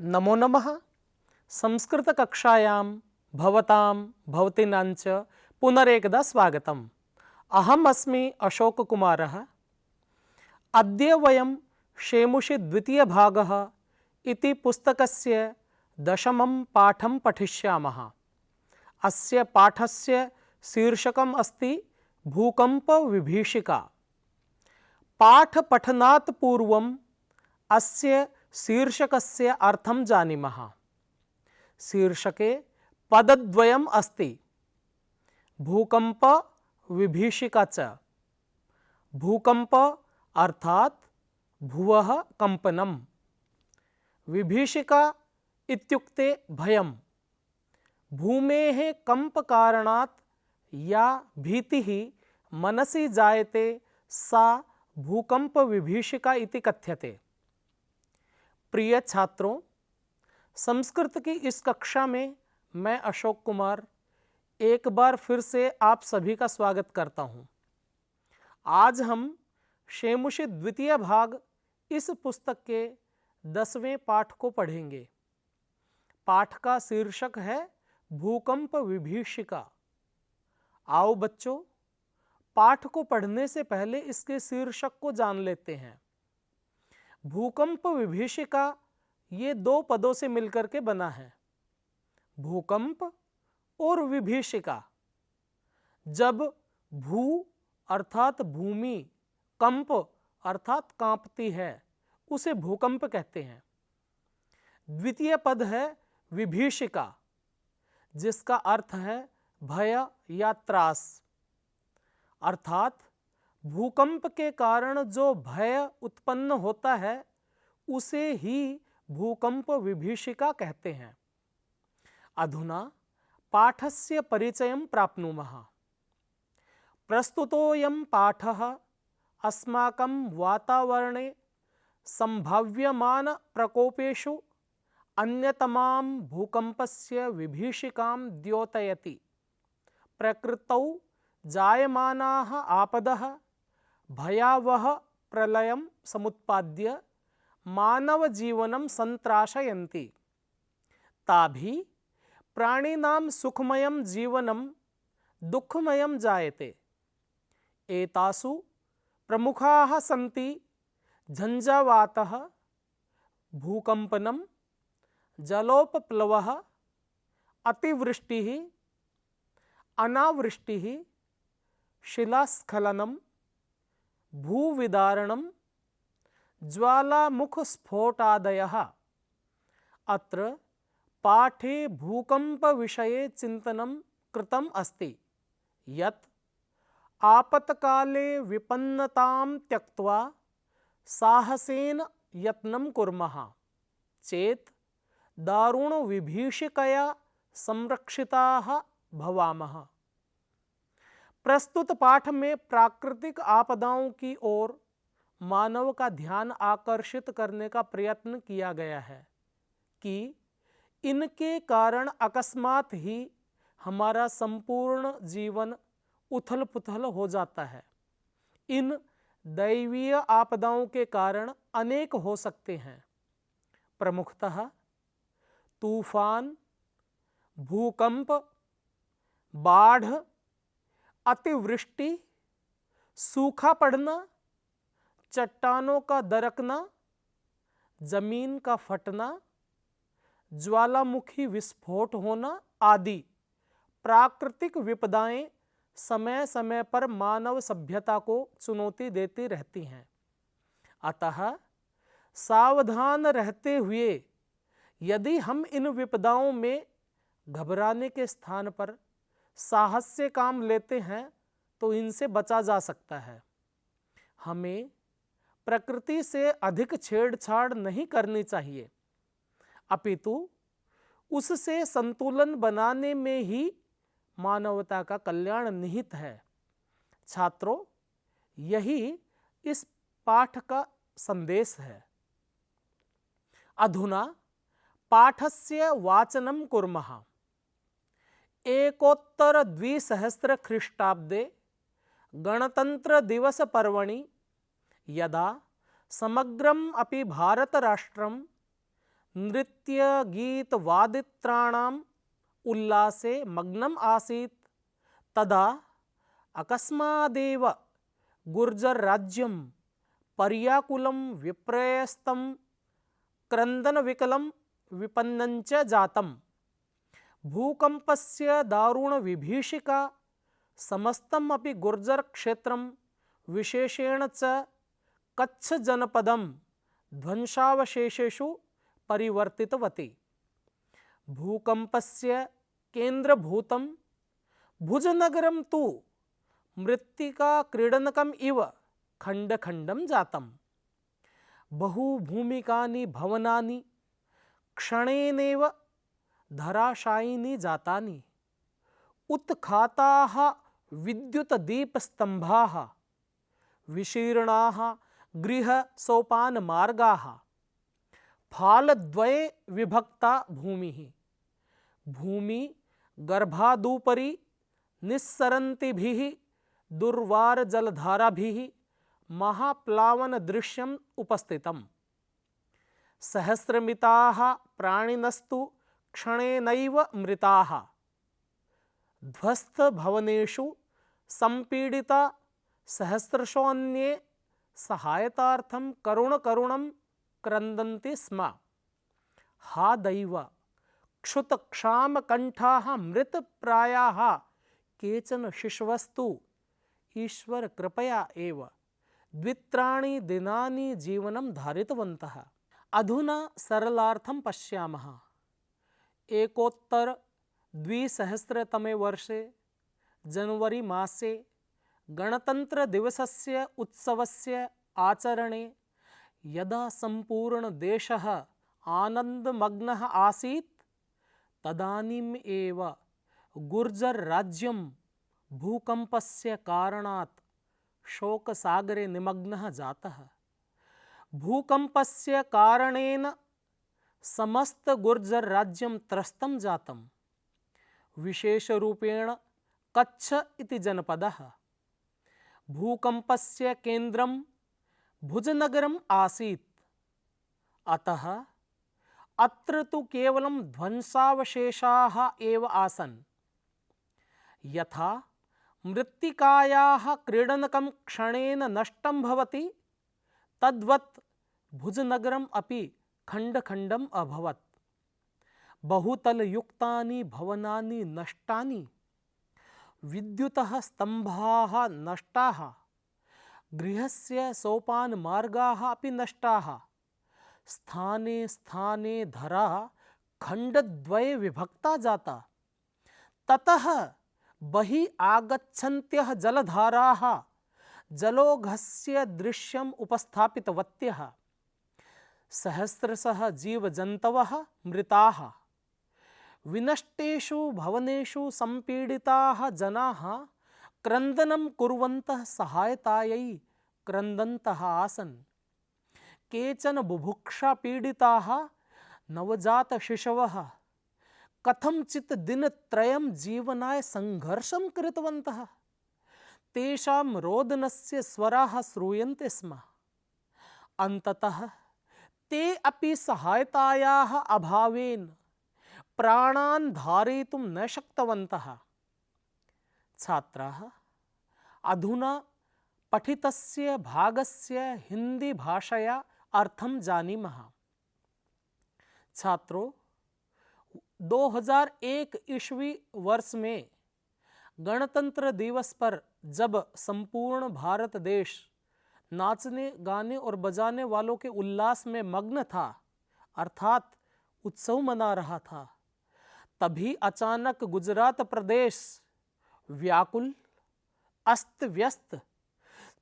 नमो नमः। संस्कृतकक्षायां भवतां भवतीनां च पुनरेकदा स्वागतम्। अहम् अस्मि अशोककुमारः। अद्य वयं शेमुषि द्वितीयभागः इति पुस्तकस्य 10मं पाठं पठिष्यामः। अस्य पाठस्य शीर्षकम् अस्ति भूकम्पविभीषिका। पाठपठनात् पूर्वम् अस्य शीर्षकस्य अर्थं जानीमः। शीर्षके पदद्वयम् अस्ति, भूकंप विभीषिका च। भूकंप अर्थात् भुवः कंपनम्, विभीषिका इत्युक्ते भयम्। भूमेः कंपकारणात् या भीतिः मनसि जायते सा भूकंप विभीषिका इति कथ्यते। प्रिय छात्रों, संस्कृत की इस कक्षा में मैं अशोक कुमार एक बार फिर से आप सभी का स्वागत करता हूं। आज हम शेमुषि द्वितीय भाग इस पुस्तक के 10वें पाठ को पढ़ेंगे। पाठ का शीर्षक है भूकंप विभीषिका। आओ बच्चों, पाठ को पढ़ने से पहले इसके शीर्षक को जान लेते हैं। भूकंप विभीषिका ये दो पदों से मिलकर के बना है, भूकंप और विभीषिका। जब भू अर्थात भूमि, कंप अर्थात कांपती है, उसे भूकंप कहते हैं। द्वितीय पद है विभीषिका, जिसका अर्थ है भय या त्रास। अर्थात भूकंप के कारण जो भय उत्पन्न होता है उसे ही भूकंप विभीषिका कहते हैं। अधुना पाठस्य परिचयं प्राप्नुमः। प्रस्तुतोऽयं पाठः अस्माकं वातावरणे संभाव्यमान प्रकोपेषु अन्यतमां भूकंपस्य विभीषिकां द्योतयति। प्रकृतौ जायमानाः आपदः भयावह प्रलयं समुत्पाद्य मानव जीवनं संत्राशयन्ति। ताभि प्राणिनां सुखमयं जीवनं दुःखमयं जायते। एतासु प्रमुखाः सन्ति झंझावातः, भूकंपनं, जलोपप्लवः, अतिवृष्टिः, अनावृष्टिः, शिलास्खलनं, भूविदारणं, ज्वालामुखस्फोटादयः। अत्र पाठे भूकंप विषये चिन्तनं कृतम् अस्ति यत् आपत्काले विपन्नतां त्यक्त्वा साहसेन यत्नं कुर्मः चेत् दारुणविभीषिकया संरक्षिताः भवामः। प्रस्तुत पाठ में प्राकृतिक आपदाओं की ओर मानव का ध्यान आकर्षित करने का प्रयत्न किया गया है कि इनके कारण अकस्मात ही हमारा संपूर्ण जीवन उथल-पुथल हो जाता है। इन दैवीय आपदाओं के कारण अनेक हो सकते हैं। प्रमुखतः तूफान, भूकंप, बाढ़, अतिवृष्टि, सूखा पड़ना, चट्टानों का दरकना, जमीन का फटना, ज्वालामुखी विस्फोट होना आदि प्राकृतिक विपदाएं समय समय पर मानव सभ्यता को चुनौती देती रहती हैं। अतः सावधान रहते हुए यदि हम इन विपदाओं में घबराने के स्थान पर साहस से काम लेते हैं तो इनसे बचा जा सकता है। हमें प्रकृति से अधिक छेड़छाड़ नहीं करनी चाहिए, अपितु उससे संतुलन बनाने में ही मानवता का कल्याण निहित है। छात्रों, यही इस पाठ का संदेश है। अधुना पाठस्य वाचनं कुर्मः। एकोत्तर 2000 ख्रीष्टाब्दे गणतंत्र दिवस पर्वणि यदा समग्रम अपि भारतराष्ट्रं नृत्य गीत वादित्राणाम उल्लासे मग्नम आसीत् तदा अकस्मादेव गुर्जर राज्यम पर्याकुलं विप्रयस्तं क्रंदन विकलं विपन्नंच जातम् भूकंपस्य दारुण विभीषिका समस्तम् अपि गुर्जर क्षेत्रं विशेषेण च कच्छ जनपदं ध्वंसावशेषेषु परिवर्तितवती। भूकंपस्य केंद्रभूतं भुजनगरं तु मृत्तिका क्रीडनकम् इव खंड-खंडं जातम्। बहुभूमिकानि भवनानि क्षणेनैव धराशायिनी जातानि। उत्खाताः विद्युतदीपस्तंभाः विशीर्णाः गृहसोपानमार्गाः फालद्वये विभक्ता भूमिः भूमि गर्भादुपरि निस्सरन्तिभिः दुर्वारजलधाराभिः महाप्लावन दृश्यम् उपस्थितम्। सहस्रमिताः प्राणिनस्तु क्षणेनैव मृताः। ध्वस्तभवनेषु संपीडिता सहस्रशोऽन्ये सहायतार्थं करुणकरुणं क्रन्दन्ति स्म। हा दैव क्षुतक्षामकण्ठाः मृतप्रायाः केचन शिशवस्तु ईश्वर कृपया एव द्वित्राणि दिनानि जीवनं धारितवन्तः। अधुना सरलार्थं पश्यामः। एकोत्तर 2000तमे वर्षे जनवरी मासे गणतंत्र दिवसस्य उत्सवस्य आचरणे यदा संपूर्ण देशः आनन्दमग्नः आसीत् तदानीम् एव गुर्जर राज्यं भूकंपस्य कारणात् शोकसागरे निमग्नः जातः। भूकंपस्य कारणेन समस्त गुर्जर राज्यं त्रस्तं जातम्। विशेषरूपेण कच्छ इति जनपदः। भूकंपस्य केंद्रं भुजनगरम् आसीत्। अतः अत्र तु केवलं ध्वंसावशेषाः एव आसन्। यथा मृत्तिकायाः क्रीडनकं क्षणेन नष्टं भवति तद्वत् भुजनगरम् अपि खण्ड-खण्डम् अभवत्। बहुतलयुक्तानि भवनानि नष्टानि, विद्युतः स्तंभाः नष्टाः, गृहस्य सोपानमार्गाः अपि नष्टाः। स्थाने स्थाने धरा खण्डद्वये विभक्ता जाता। ततः बहिः आगच्छन्त्यः जलधाराः जलौघस्य दृश्यम् उपस्थापितवत्यः। सहस्रशः जीवजन्तवः मृताः। विनष्टेषु भवनेषु संपीडिताः जनाः क्रन्दनं कुर्वन्तः सहायतायै क्रन्दन्तः आसन्। केचन बुभुक्षापीडिताः नवजातशिशवः कथंचित् दिनत्रयं जीवनाय संघर्षं कृतवन्तः। तेषां रोदनस्य स्वराः श्रूयन्ते स्म। अन्ततः ते अपि सहायतायाः अभावेन प्राणान् धारयितुं न शक्तवन्तः। छात्राः, अधुना पठितस्य भागस्य हिंदी भाषया अर्थं जानीमः। छात्रों, 2001 ईस्वी वर्ष में गणतंत्र दिवस पर जब संपूर्ण भारत देश नाचने, गाने और बजाने वालों के उल्लास में मग्न था, अर्थात उत्सव मना रहा था, तभी अचानक गुजरात प्रदेश व्याकुल, अस्त व्यस्त,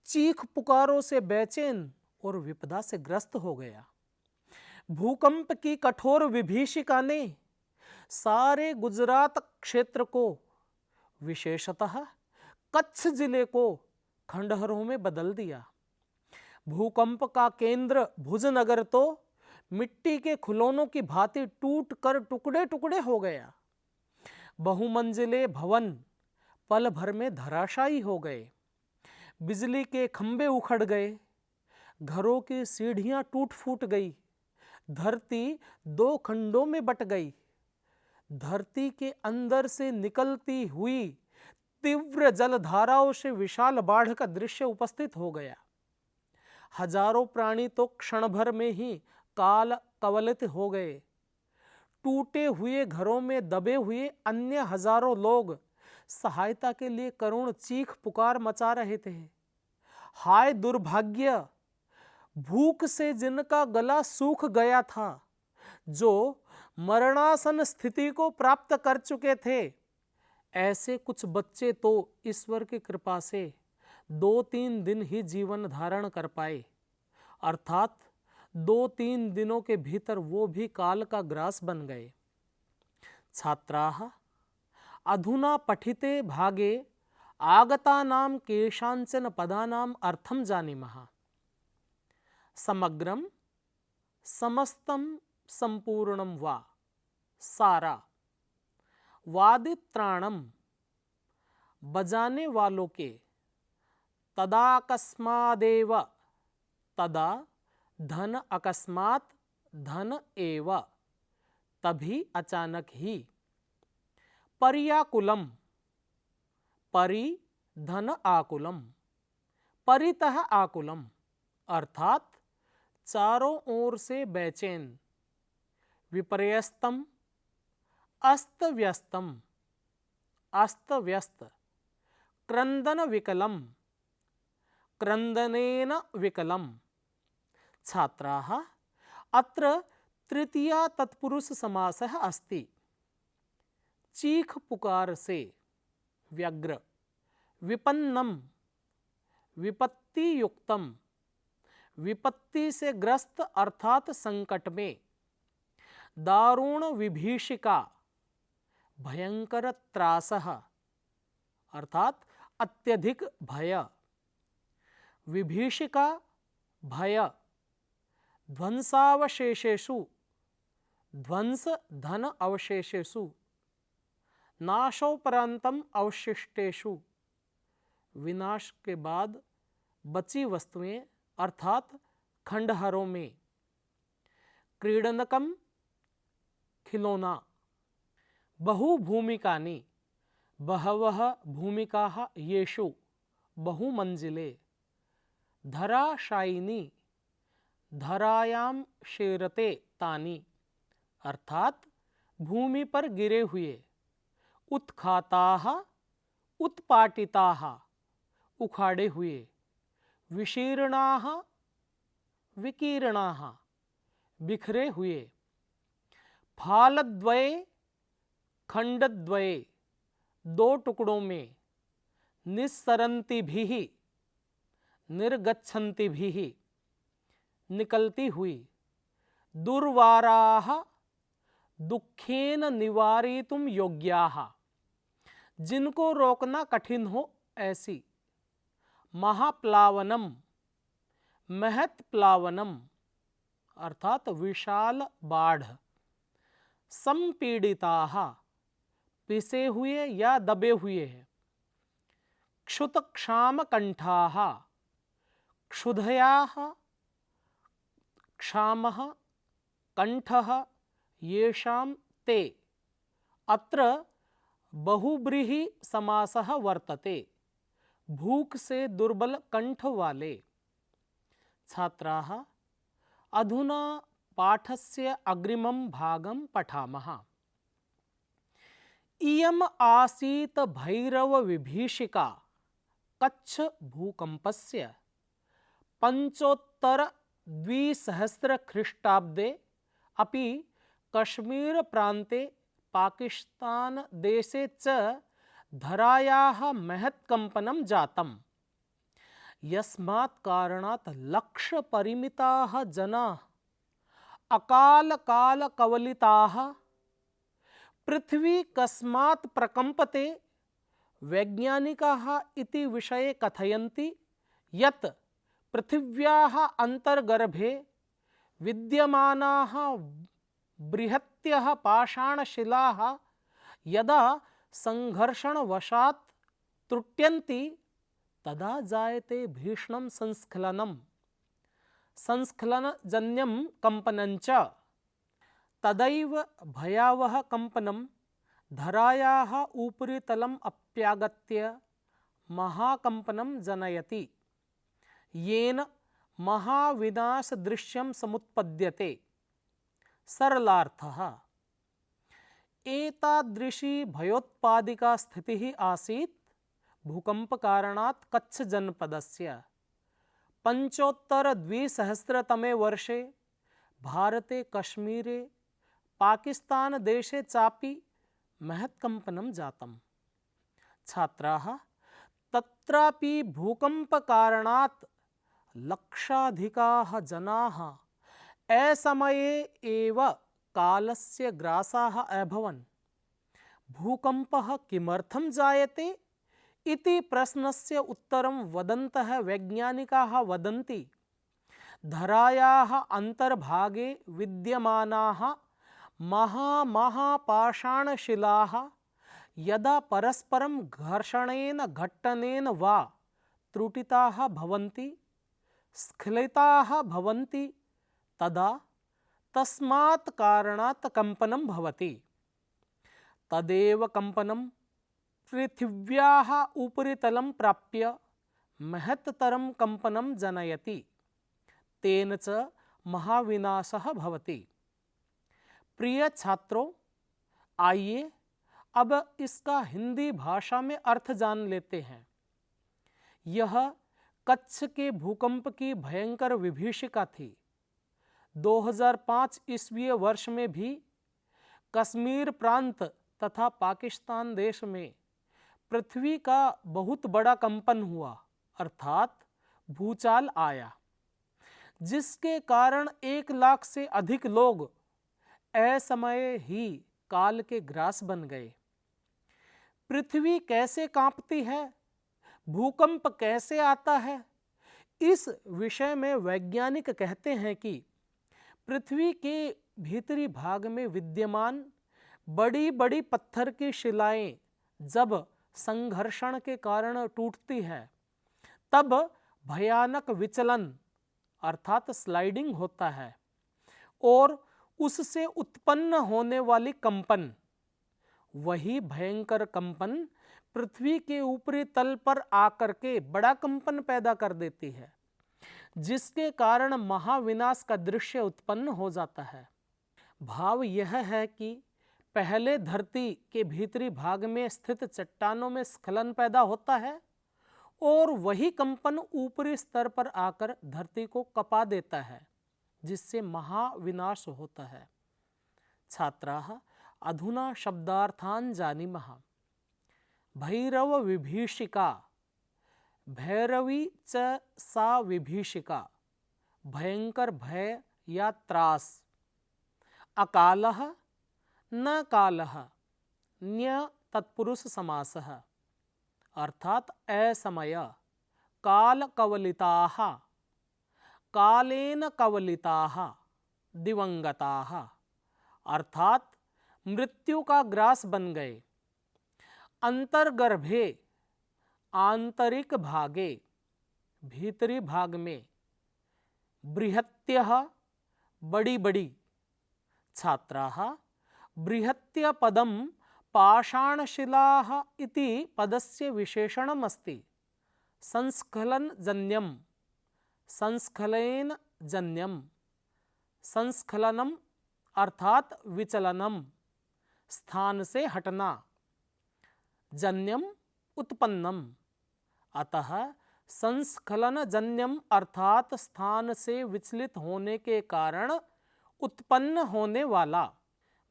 चीख पुकारों से बेचैन और विपदा से ग्रस्त हो गया। भूकंप की कठोर विभीषिका ने सारे गुजरात क्षेत्र को, विशेषतः कच्छ जिले को खंडहरों में बदल दिया। भूकंप का केंद्र भुजनगर तो मिट्टी के खिलौनों की भांति टूट कर टुकड़े टुकड़े हो गया। बहुमंजिले भवन पल भर में धराशायी हो गए। बिजली के खंभे उखड़ गए, घरों की सीढ़ियां टूट फूट गई, धरती दो खंडों में बट गई। धरती के अंदर से निकलती हुई तीव्र जलधाराओं से विशाल बाढ़ का दृश्य उपस्थित हो गया। हजारों प्राणी तो क्षण भर में ही काल कवलित हो गए। टूटे हुए घरों में दबे हुए अन्य हजारों लोग सहायता के लिए करुण चीख पुकार मचा रहे थे। हाय दुर्भाग्य! भूख से जिनका गला सूख गया था, जो मरणासन स्थिति को प्राप्त कर चुके थे, ऐसे कुछ बच्चे तो ईश्वर की कृपा से 2-3 दिन ही जीवन धारण कर पाए, अर्थात 2-3 दिनों के भीतर वो भी काल का ग्रास बन गए। छात्राः अधुना पठिते भागे आगतानां केषाञ्चन पदानाम् अर्थं जानीमः। समग्रं समस्तं संपूर्णं वा सारा वादित्राणम बजाने वालों के तदाकस्मादेव तदा धन अकस्मात धन एव तभी अचानक ही परियाकुलम परि धन आकुलम परितः आकुलम अर्थात चारों ओर से बेचैन, विपर्यस्तम अस्त व्यस्तम अस्त व्यस्त, क्रंदन विकलम क्रंदनेन विकलम। छात्राः अत्र तृतीया तत्पुरुष समासः अस्ति। चीख पुकार से व्यग्र, विपन्नम विपत्ति युक्तम विपत्ति से ग्रस्त अर्थात संकट में, दारुण विभीषिका भयंकर त्रासः अर्थात अत्यधिक भय, विभीषिका भय, ध्वंसावशेषेषु ध्वंस धन अवशेषेषु, नाशोपरांतम अवशिष्टेषु विनाश के बाद बची वस्तुएं अर्थात खंडहरों में, क्रीडनकम खिलौना, बहुभूमिकानि बहवः भूमिकाः येषु बहुमंजिले, धराशायिनी धरायां शेरते तानि अर्थात भूमि पर गिरे हुए, उत्खाताः उत्पाटिताः उखाड़े हुए, विशीर्णाः विकीर्णाः बिखरे हुए, फालद्वये खंडद्वये दो टुकड़ों में, निस्सरन्तिभिः निर्गच्छन्तिभिः निकलती हुई, दुर्वाराः दुखेन निवारितुम योग्याः जिनको रोकना कठिन हो ऐसी, महाप्लावनम महत प्लावनम अर्थात विशाल बाढ़, संपीड़िताः पिसे हुए या दबे हुए हैं, क्षुत क्षाम कंठाः क्षुधयाः क्षामः कंठः येषां ते अत्र बहुब्रीहि समासः वर्तते, भूख से दुर्बल कंठ वाले। छात्राः अधुना पाठस्य अग्रिमं भागं पठामः। इयम् आसीत् भैरव विभीषिका कच्छ भूकंपस्य 5,200 ख्रीष्टाब्दे अपि कश्मीर प्रान्ते पाकिस्तान देशे च धरायाः महत्कम्पनं जातम्। यस्मात् कारणात् लक्षपरिमिताः जनाः अकाल कवलिताः। पृथ्वी कस्मात् प्रकम्पते वैज्ञानिकाः इति विषये कथयन्ति यत् पृथिव्याः अन्तर्गर्भे विद्यमानाः बृहत्यः पाषाणशिलाः यदा संघर्षणवशात् त्रुट्यन्ति तदा जायते भीषणं संस्खलनम्। संस्खलनजन्यं कंपनञ्च तदैव भयावह कंपनं धरायाः उपरितलम् अप्यागत्य महाकंपनं जनयति, येन महाविनाशदृश्यं समुत्पद्यते। सरलार्थः, एतादृशी भयोत्पादिका स्थितिः आसीत् भूकंपकारणात् कच्छ जनपदस्य 2520 वर्षे भारते कश्मीरे पाकिस्तान देशे चापि महत्कंपनं जातम्। छात्राः, तत्रापि भूकंपकारणात् लक्षाधिकाः जनाः असमये एव कालस्य ग्रासाः अभवन्। भूकंपः किमर्थं जायते इति प्रश्नस्य उत्तरं वदन्तः वैज्ञानिकाः वदन्ति, धरायाः अन्तर्भागे विद्यमानाः महापाषाणशिलाः यदा परस्परं घर्षणेन घट्टनेन वा त्रुटिताः भवन्ति, स्खलिताः भवन्ति, तदा तस्मात् कारणात् कंपनं भवति। तदेव कंपनं पृथिव्याः उपरितलं प्राप्य महत्तरं कंपनं जनयति, तेन च महाविनाशः भवति। प्रिय छात्रों, आइए अब इसका हिंदी भाषा में अर्थ जान लेते हैं। यह कच्छ के भूकंप की भयंकर विभीषिका थी। 2005 ईस्वी वर्ष में भी कश्मीर प्रांत तथा पाकिस्तान देश में पृथ्वी का बहुत बड़ा कंपन हुआ, अर्थात भूचाल आया, जिसके कारण 1 लाख से अधिक लोग असमये ही काल के ग्रास बन गए। पृथ्वी कैसे कांपती है, भूकंप कैसे आता है, इस विषय में वैज्ञानिक कहते हैं कि पृथ्वी के भीतरी भाग में विद्यमान बड़ी बड़ी पत्थर की शिलाएं जब संघर्षण के कारण टूटती है, तब भयानक विचलन अर्थात स्लाइडिंग होता है और उससे उत्पन्न होने वाली कंपन, वही भयंकर कंपन पृथ्वी के ऊपरी तल पर आकर के बड़ा कंपन पैदा कर देती है, जिसके कारण महाविनाश का दृश्य उत्पन्न हो जाता है। भाव यह है कि पहले धरती के भीतरी भाग में स्थित चट्टानों में स्खलन पैदा होता है और वही कंपन ऊपरी स्तर पर आकर धरती को कपा देता है, जिससे महाविनाश होता है। छात्राः, अधुना शब्दार्थान् जानीमः। भैरव विभीषिका, भैरवी च सा विभीषिका, भयंकर भय या त्रास। अकालः, न कालः, न्य तत्पुरुष समासः, अर्थात असमय, काल कवलिताः, कालेन कवलिताः, दिवंगताः, अर्थात मृत्यु का ग्रास बन गए। अंतर्गर्भे, आंतरिक भागे, भीतरी भाग में। बृहत्यः, बड़ी बड़ी। छात्राः, बृहत्य पदं पाषाणशिलाः इति पदस्य विशेषणमस्ति। संस्खलनजन्यं, संस्खलेन जन्यं, संस्खलनम अर्थात विचलनम, स्थान से हटना, जन्यम उत्पन्नम, अतः संस्खलनजन्यम अर्थात स्थान से विचलित होने के कारण उत्पन्न होने वाला।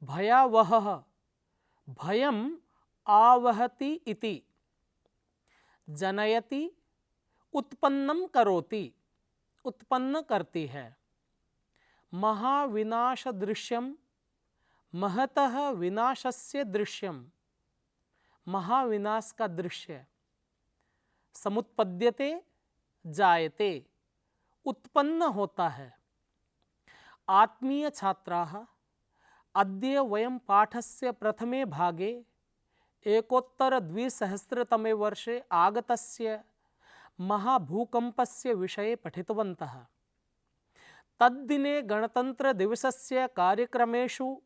भयावहः, भयम आवहति इति। जनयति, उत्पन्नम करोति, उत्पन्न करती है। महाविनाश दृश्यम, महतः विनाशस्य दृश्यम, महाविनाश का दृश्य। समुत्पद्यते, जायते, उत्पन्न होता है। आत्मीय छात्राः, अद्य वयं पाठस्य प्रथमे भागे 1920 वर्षे आगतस्य महाभूकंपस्य विषये पठितवन्तः। तद्दिने गणतन्त्रदिवसस्य कार्यक्रमेषु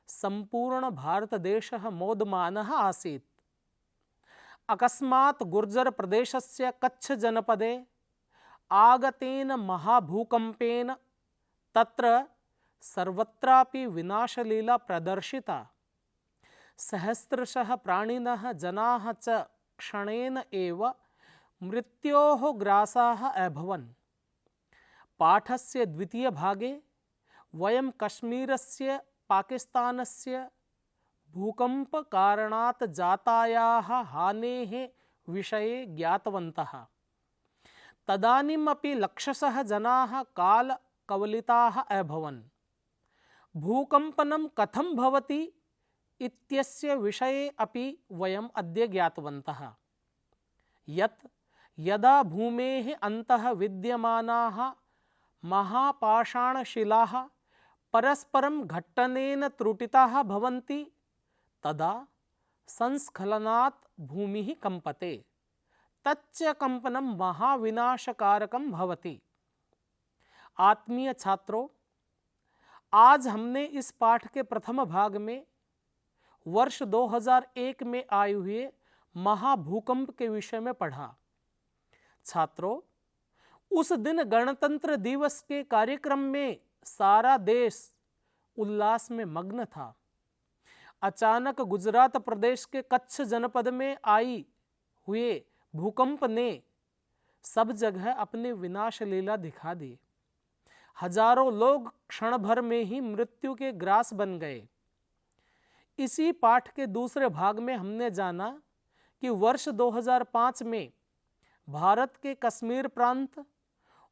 सम्पूर्ण भारतदेशः मोदमानः आसीत्। अकस्मात् गुर्जर प्रदेशस्य कच्छ जनपदे आगतेन महाभूकंपेन तत्र सर्वत्रापि विनाशलीला प्रदर्शिता। सहस्रशः प्राणिनः जनाः च क्षणेन एव मृत्योः ग्रासाः अभवन्। पाठस्य द्वितीयभागे वयं कश्मीरस्य पाकिस्तानस्य भूकंपकारणात् जातायाः हानेः विषये ज्ञातवन्तः। तदानीमपि लक्षशः जनाः कालकवलिताः अभवन्। भूकम्पनं कथं भवति इत्यस्य विषये अपि वयम् अद्य ज्ञातवन्तः यत् यदा भूमेः अन्तः विद्यमानाः महापाषाणशिलाः परस्परं घट्टनेन त्रुटिताः भवन्ति तदा संस्खलनात् भूमिः कंपते। तच्च कंपनं महाविनाशकारकं भवति। आत्मीय छात्रों, आज हमने इस पाठ के प्रथम भाग में वर्ष 2001 में आए हुए महाभूकंप के विषय में पढ़ा। छात्रों, उस दिन गणतंत्र दिवस के कार्यक्रम में सारा देश उल्लास में मग्न था। अचानक गुजरात प्रदेश के कच्छ जनपद में आई हुए भूकंप ने सब जगह अपनी विनाश लीला दिखा दी। हजारों लोग क्षण भर में ही मृत्यु के ग्रास बन गए। इसी पाठ के दूसरे भाग में हमने जाना कि वर्ष 2005 में भारत के कश्मीर प्रांत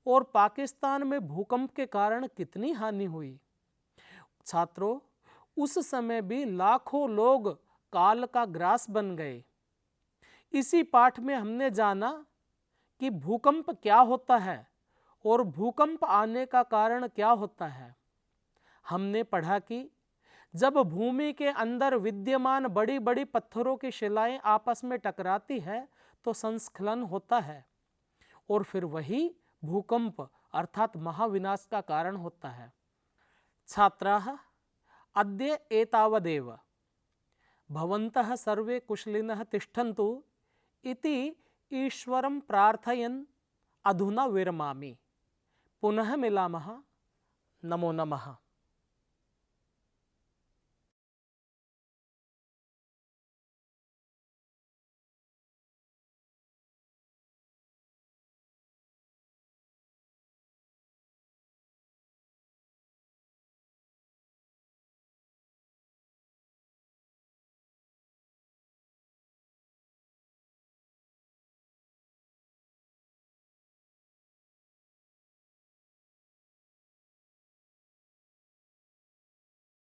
और पाकिस्तान में भूकंप के कारण कितनी हानि हुई। छात्रों, उस समय भी लाखों लोग काल का ग्रास बन गए। इसी पाठ में हमने जाना कि भूकंप क्या होता है और भूकंप आने का कारण क्या होता है। हमने पढ़ा कि जब भूमि के अंदर विद्यमान बड़ी बड़ी पत्थरों की शिलाएं आपस में टकराती है तो संस्खलन होता है और फिर वही भूकंप अर्थात महाविनाश का कारण होता है। छात्राः, अद्य एतावदेव। भवन्तः सर्वे कुशलिनः तिष्ठन्तु इति ईश्वरं प्रार्थयन् अधुना विरमामि। पुनः मिलामः। नमो नमः।